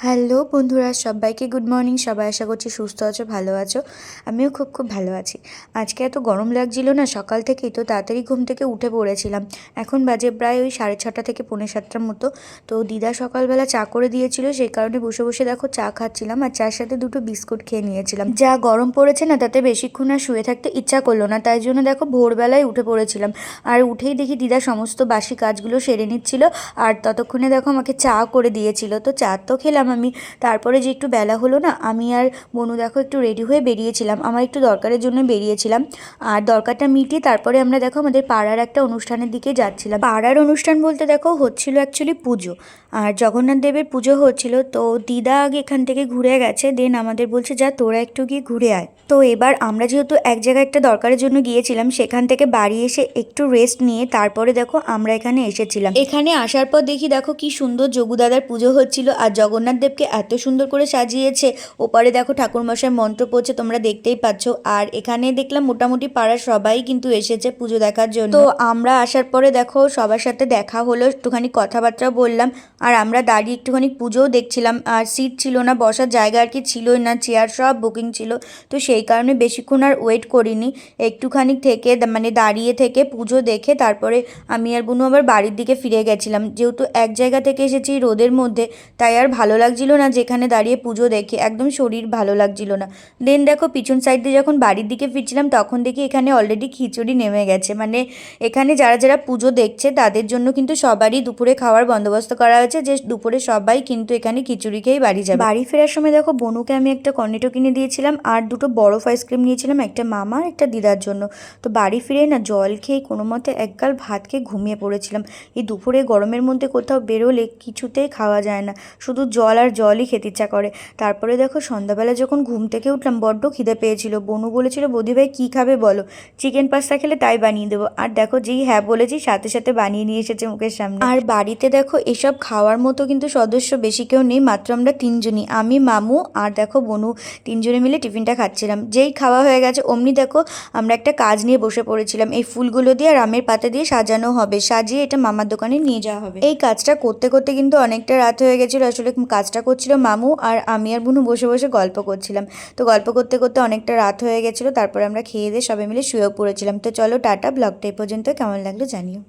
Hello বন্ধুরা, সবাইকে good morning. সবাই আশা করছি সুস্থ আছো, ভালো আছো। আমিও খুব ভালো আছি। আজকে এত গরম লাগছিল না সকাল থেকেই, তো তাড়াতাড়ি ঘুম থেকে উঠে পড়েছিলাম। এখন বাজে প্রায় ওই 6:30 থেকে 6:45 মতো। তো দিদা সকালবেলা চা করে দিয়েছিল, সেই কারণে বসে বসে দেখো চা খাচ্ছিলাম, আর চার সাথে দুটো বিস্কুট খেয়ে নিয়েছিলাম। যা গরম পড়েছে না, তাতে বেশিক্ষণ আর শুয়ে থাকতে ইচ্ছা করলো না, তাই জন্য দেখো ভোরবেলায় উঠে পড়েছিলাম। আর উঠেই দেখি দিদা সমস্ত বাসি কাজগুলো সেরে নিচ্ছিল, আর ততক্ষণে দেখো আমাকে চা করে দিয়েছিল। তো চা তো খেলাম আমি। তারপরে যে একটু বেলা হলো না, আমি আর বনু দেখো একটু রেডি হয়ে বেরিয়েছিলাম, আমার একটু দরকারের জন্য বেরিয়েছিলাম। আর দরকারটা মিটিয়ে তারপরে আমরা দেখো আমাদের পাড়ার একটা অনুষ্ঠানের দিকে যাচ্ছিলাম। পাড়ার অনুষ্ঠান বলতে দেখো হচ্ছিল অ্যাকচুয়ালি পুজো, আর জগন্নাথ দেবের পুজো হচ্ছিল। তো দিদা আগে এখান থেকে ঘুরে গেছে, দেন আমাদের বলছে যা তোরা একটু গিয়ে ঘুরে আয়। তো এবার আমরা যেহেতু এক জায়গায় একটা দরকারের জন্য গিয়েছিলাম, সেখান থেকে বাড়ি এসে একটু রেস্ট নিয়ে তারপরে দেখো আমরা এখানে এসেছিলাম। এখানে আসার পর দেখি দেখো কি সুন্দর যোগু দাদার পুজো হচ্ছিল, আর জগন্নাথ দেবকে এত সুন্দর করে সাজিয়েছে। ওপারে দেখো ঠাকুরমশাই মন্ত্র পড়ছে, তোমরা দেখতেই পাচ্ছ। আর এখানে দেখলাম মোটামুটি পাড়ার সবাই কিন্তু এসেছে পুজো দেখার জন্য। তো আমরা আসার পরে দেখো সবার সাথে দেখা হলো, একটুখানি কথাবার্তা বললাম, আর আমরা দাঁড়িয়ে একটুখানি পুজোও দেখছিলাম। আর সিট ছিল না, বসার জায়গা আর কি ছিলই না, চেয়ার সব বুকিং ছিল। তো সেই কারণে বেশিক্ষণ আর ওয়েট করিনি, একটুখানি থেকে মানে দাঁড়িয়ে থেকে পুজো দেখে তারপরে আমি আর বোনু আবার বাড়ির দিকে ফিরে গেছিলাম। যেহেতু এক জায়গা থেকে এসেছি রোদের মধ্যে, তাই আর ভালো লাগছিল না যেখানে দাঁড়িয়ে পুজো দেখে, একদম শরীর ভালো লাগছিল না। দেন দেখো পিছন সাইড দিয়ে যখন বাড়ির দিকে ফিরছিলাম, তখন দেখি এখানে অলরেডি খিচুড়ি নেমে গেছে। মানে এখানে যারা যারা পুজো দেখছে তাদের জন্য কিন্তু সবারই দুপুরে খাওয়ার বন্দোবস্ত করা হয়েছে, যে দুপুরে সবাই কিন্তু এখানে খিচুড়ি খেয়েই বাড়ি যাবে। বাড়ি ফেরার সময় দেখো বনুকে আমি একটা কর্নেটো কিনে দিয়েছিলাম, আর দুটো বরফ আইসক্রিম নিয়েছিলাম, একটা মামা আর একটা দিদার জন্য। তো বাড়ি ফিরে না জল খেয়ে কোনো মতে একগাল ভাত খেয়ে ঘুমিয়ে পড়েছিলাম। এই দুপুরে গরমের মধ্যে কোথাও বেরোলে কিছুতেই খাওয়া যায় না, শুধু জল আর জলই খেতে ইচ্ছা করে। তারপরে দেখো সন্ধ্যাবেলা যখন ঘুম থেকে উঠলাম, বড্ড খিদে পেয়েছিল। বনু বলেছিল বৌদি ভাই কী খাবে বলো, চিকেন পাস্তা খেলে তাই বানিয়ে দেবো। আর দেখো যেই হ্যাঁ বলেছি, সাথে সাথে বানিয়ে নিয়ে এসেছে মুখের সামনে। আর বাড়িতে দেখো এসব খাওয়ার মতো কিন্তু সদস্য বেশি কেউ নেই, মাত্র আমরা তিনজনই, আমি, মামু আর দেখো বনু, তিনজনে মিলে টিফিনটা খাচ্ছিলাম। যেই খাওয়া হয়ে গেছে অমনি দেখো আমরা একটা কাজ নিয়ে বসে পড়েছিলাম। এই ফুলগুলো দিয়ে আর আমের পাতা দিয়ে সাজানো হবে, সাজিয়ে এটা মামার দোকানে নিয়ে যাওয়া হবে। এই কাজটা করতে করতে কিন্তু অনেকটা রাত হয়ে গেছিলো। আসলে কাজটা করছিল মামু, আর আমি আর বোনু বসে বসে গল্প করছিলাম। তো গল্প করতে করতে অনেকটা রাত হয়ে গেছিলো, তারপরে আমরা খেয়ে দিয়ে সবাই মিলে শুয়েও পড়েছিলাম। তো চলো টাটা, ব্লগটা এই পর্যন্ত। কেমন লাগলো জানিও।